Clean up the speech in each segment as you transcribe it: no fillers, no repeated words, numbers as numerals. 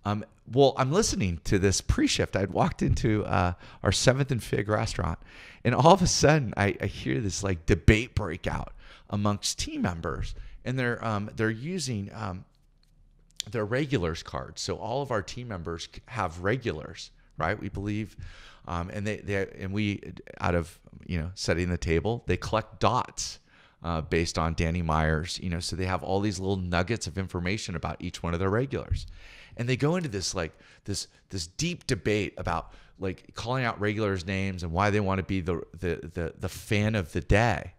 Well, I'm listening to this pre-shift. I'd walked into our 7th and Fig restaurant, and all of a sudden I hear this like debate break out amongst team members, and they're using their regulars cards. So all of our team members have regulars, right? We believe, and we out of setting the table, they collect dots. Based on Danny Myers, so they have all these little nuggets of information about each one of their regulars, and they go into this this deep debate about like calling out regulars' names and why they want to be the fan of the day.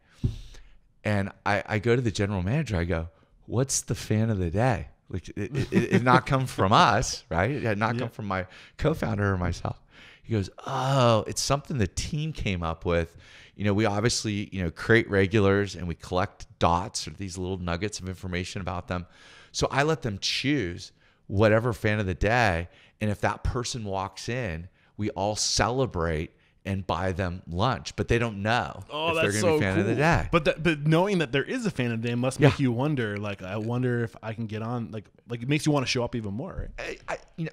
And I go to the general manager. I go, "What's the fan of the day?" Like it not come from us, right? It had not come from my co-founder or myself. He goes, "Oh, it's something the team came up with. We obviously, create regulars and we collect dots or these little nuggets of information about them. So I let them choose whatever fan of the day. And if that person walks in, we all celebrate and buy them lunch, but they don't know if they're going to be a fan of the day." But knowing that there is a fan of the day must make you wonder, like, I wonder if I can get on, like it makes you want to show up even more, right?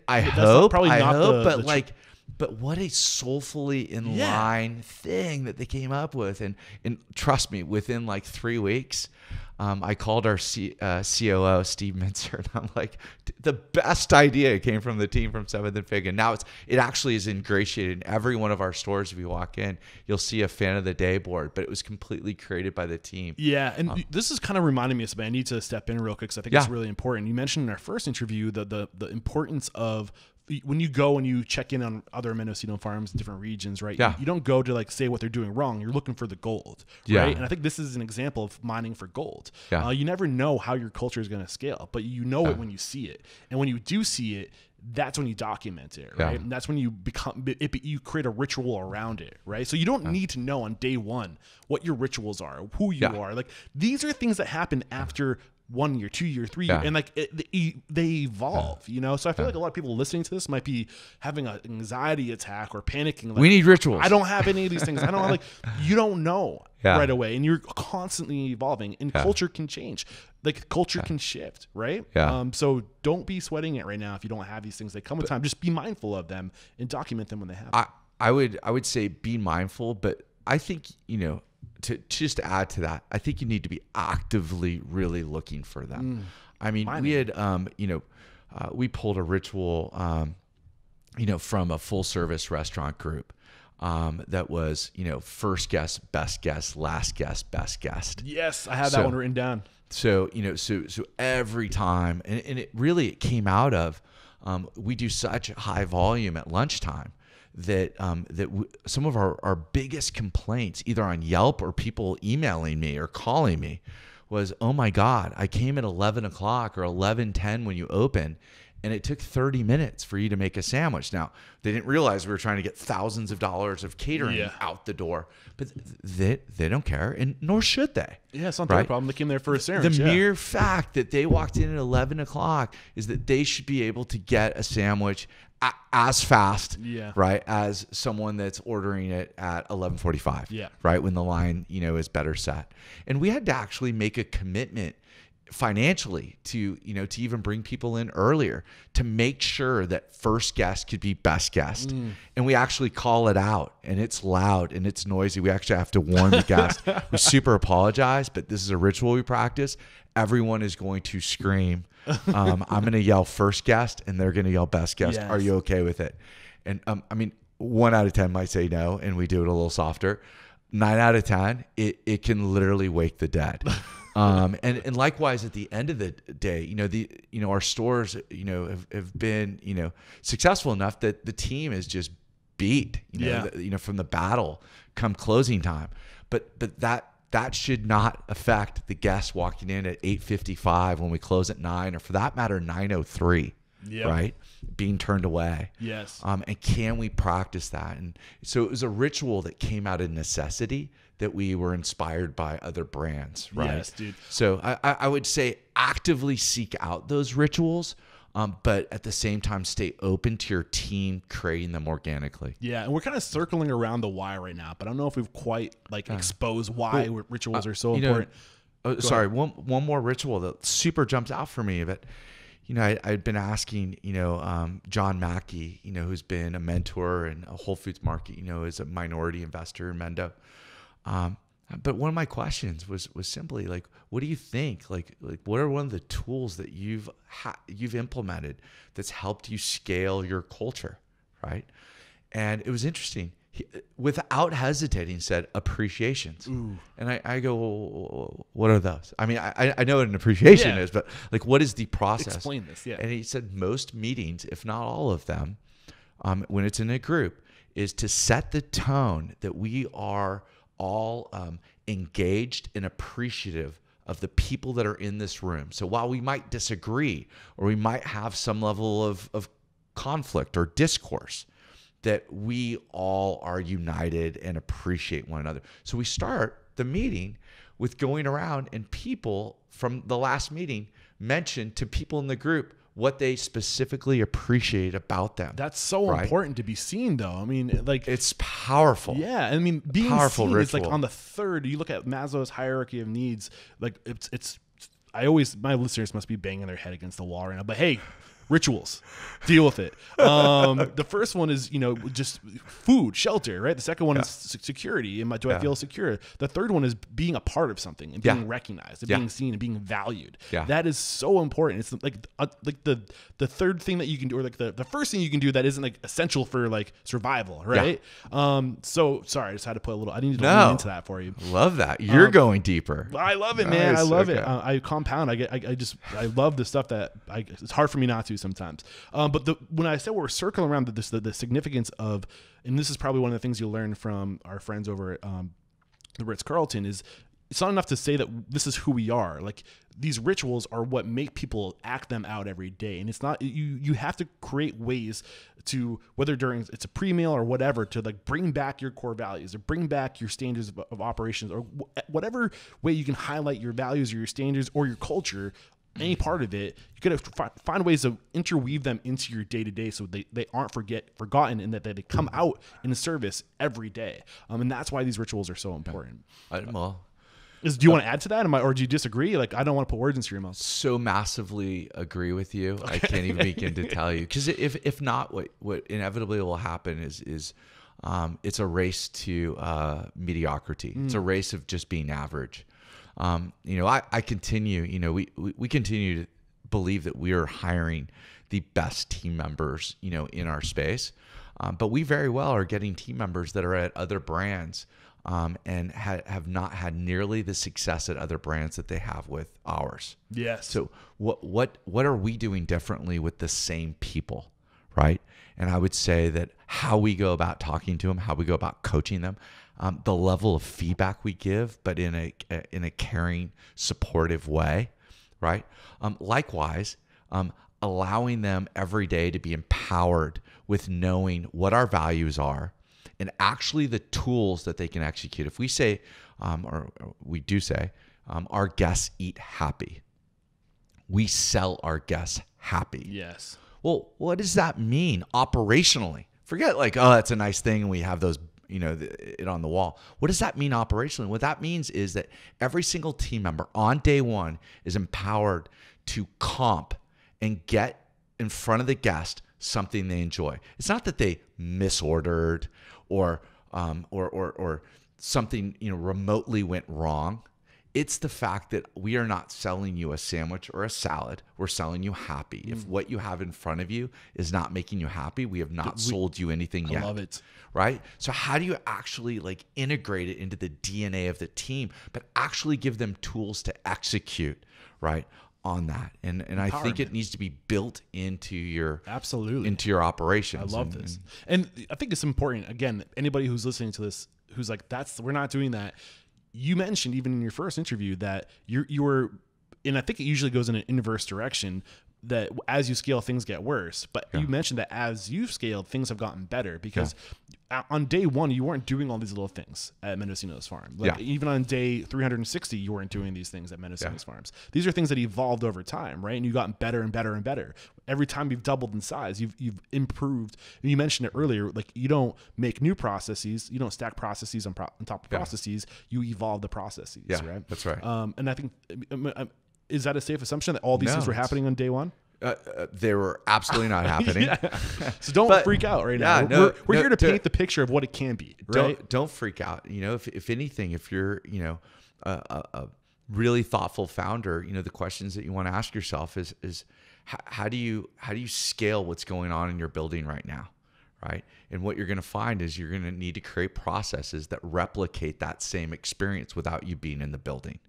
I hope, but what a soulfully in line thing that they came up with. And trust me, within like 3 weeks, I called our COO, Steve Mincer, and I'm like, the best idea came from the team from 7th and Fig. And now it actually is ingratiated in every one of our stores. If you walk in, you'll see a fan of the day board, but it was completely created by the team. Yeah. And this is kind of reminding me of something. I need to step in real quick because I think it's really important. You mentioned in our first interview the importance of when you go and you check in on other Mendocino farms in different regions, right? Yeah. You don't go to like say what they're doing wrong. You're looking for the gold, right? And I think this is an example of mining for gold. Yeah. You never know how your culture is going to scale, but you know it when you see it. And when you do see it, that's when you document it, right? And that's when you you create a ritual around it, right? So you don't need to know on day one what your rituals are, who you are. Like these are things that happen after 1 year, 2 year, 3 year, and like they evolve, So I feel like a lot of people listening to this might be having an anxiety attack or panicking. Like, we need rituals. I don't have any of these things. I don't like. You don't know right away, and you're constantly evolving. And culture can change. Like culture can shift, right? So don't be sweating it right now if you don't have these things. They come with time. Just be mindful of them and document them when they happen. I would say be mindful, but I think to just add to that, I think you need to be actively really looking for them. I mean, we had, we pulled a ritual, from a full service restaurant group that was, first guest, best guest, last guest, best guest. Yes, I have that one written down. So, so every time, and it came out of, we do such high volume at lunchtime that some of our biggest complaints, either on Yelp or people emailing me or calling me, was, "Oh my God, I came at 11 o'clock or 11:10 when you open, and it took 30 minutes for you to make a sandwich." Now, they didn't realize we were trying to get thousands of dollars of catering out the door, but they don't care, and nor should they. Yeah, it's not their problem. They came there for a sandwich. The mere fact that they walked in at 11 o'clock is that they should be able to get a sandwich as fast, right, as someone that's ordering it at 11:45, right, when the line, is better set. And we had to actually make a commitment financially to even bring people in earlier to make sure that first guest could be best guest. And we actually call it out, and it's loud and it's noisy. We actually have to warn the guest. We super apologize, but this is a ritual we practice. Everyone is going to scream. I'm going to yell first guest, and they're going to yell best guest. Are you okay with it? And 1 out of 10 might say no, and we do it a little softer. 9 out of 10, it can literally wake the dead. And likewise at the end of the day, our stores, have been, successful enough that the team is just beat, from the battle come closing time. But that should not affect the guests walking in at 8:55 when we close at 9, or for that matter, 9:03. Right? Being turned away. Yes. And can we practice that? And so it was a ritual that came out of necessity, that we were inspired by other brands, right? Yes, dude. So I would say actively seek out those rituals, but at the same time, stay open to your team creating them organically. Yeah, and we're kind of circling around the why right now, but I don't know if we've quite exposed why rituals are so important. Sorry, one more ritual that super jumps out for me, but I'd been asking, John Mackey, who's been a mentor in a Whole Foods Market, is a minority investor in Mendo. But one of my questions was simply like, what do you think? Like what are one of the tools that you've implemented that's helped you scale your culture, right? And it was interesting. He, without hesitating, said appreciations. Ooh. And I go, well, what are those? I mean, I know what an appreciation is, but like, what is the process? Explain this, yeah. And he said most meetings, if not all of them, when it's in a group, is to set the tone that we are all engaged and appreciative of the people that are in this room. So while we might disagree or we might have some level of conflict or discourse, that we all are united and appreciate one another. So we start the meeting with going around and people from the last meeting mention to people in the group what they specifically appreciate about them. That's so important to be seen, though. I mean, like, it's powerful. Yeah, I mean, being powerful seen is ritual. like on the third. You look at Maslow's hierarchy of needs. Like, it's. My listeners must be banging their head against the wall right now. But hey, rituals, deal with it. The first one is, just food, shelter, right? The second one is security. Do I feel secure? The third one is being a part of something and being recognized and being seen and being valued. Yeah. That is so important. It's like the third thing that you can do, or like the first thing you can do that isn't like essential for like survival, right? Yeah. So sorry, I just had to put a little, I needed to lean into that for you. Love that. You're going deeper. I love it, man. I love it. I compound. I love the stuff that it's hard for me not to sometimes. But when I said we're circling around the significance of, and this is probably one of the things you'll learn from our friends over at the Ritz-Carlton, is it's not enough to say that this is who we are. Like, these rituals are what make people act them out every day. And it's not, you have to create ways to, whether during it's a pre-meal or whatever, to like bring back your core values or bring back your standards of operations, or whatever way you can highlight your values or your standards or your culture. Any part of it, you got to find ways to interweave them into your day-to-day so they aren't forgotten, and that they come out in service every day. And that's why these rituals are so important. Do you want to add to that? Or do you disagree? Like, I don't want to put words into your mouth. So massively agree with you. Okay. I can't even begin to tell you. Because if not, what inevitably will happen is it's a race to mediocrity. It's a race of just being average. I continue, we continue to believe that we are hiring the best team members, in our space. But we very well are getting team members that are at other brands, and have not had nearly the success at other brands that they have with ours. Yes. So what are we doing differently with the same people, right? And I would say that how we go about talking to them, how we go about coaching them, the level of feedback we give, but in a caring, supportive way, right? Likewise, allowing them every day to be empowered with knowing what our values are and actually the tools that they can execute. If we say, or we do say, our guests eat happy, we sell our guests happy. Yes. Well, what does that mean operationally? Forget like, oh, that's a nice thing and we have those, it on the wall. What does that mean operationally? What that means is that every single team member on day one is empowered to comp and get in front of the guest something they enjoy. It's not that they misordered or something remotely went wrong. It's the fact that we are not selling you a sandwich or a salad. We're selling you happy. If what you have in front of you is not making you happy, we have not sold you anything yet. I love it. Right? So how do you actually integrate it into the DNA of the team, but actually give them tools to execute, right, on that? And I think it needs to be built into your operations. I love this. And I think it's important, again, anybody who's listening to this who's like, we're not doing that. You mentioned even in your first interview that you were, and I think it usually goes in an inverse direction, that as you scale, things get worse. But you mentioned that as you've scaled, things have gotten better, because on day one, you weren't doing all these little things at Mendocino's farm. Even on day 360, you weren't doing these things at Mendocino's farms. These are things that evolved over time, right? And you've gotten better and better and better. Every time you've doubled in size, you've improved. And you mentioned it earlier, like, you don't make new processes, you don't stack processes on top of processes, you evolve the processes, right? That's right. And I think, is that a safe assumption that all these things were happening on day one? They were absolutely not happening. So don't freak out right now. We're here to paint the picture of what it can be. Right? Don't freak out. You know, if anything, if you're, you know, a really thoughtful founder, you know, the questions that you want to ask yourself is how do you scale what's going on in your building right now, right? And what you're going to find is you're going to need to create processes that replicate that same experience without you being in the building.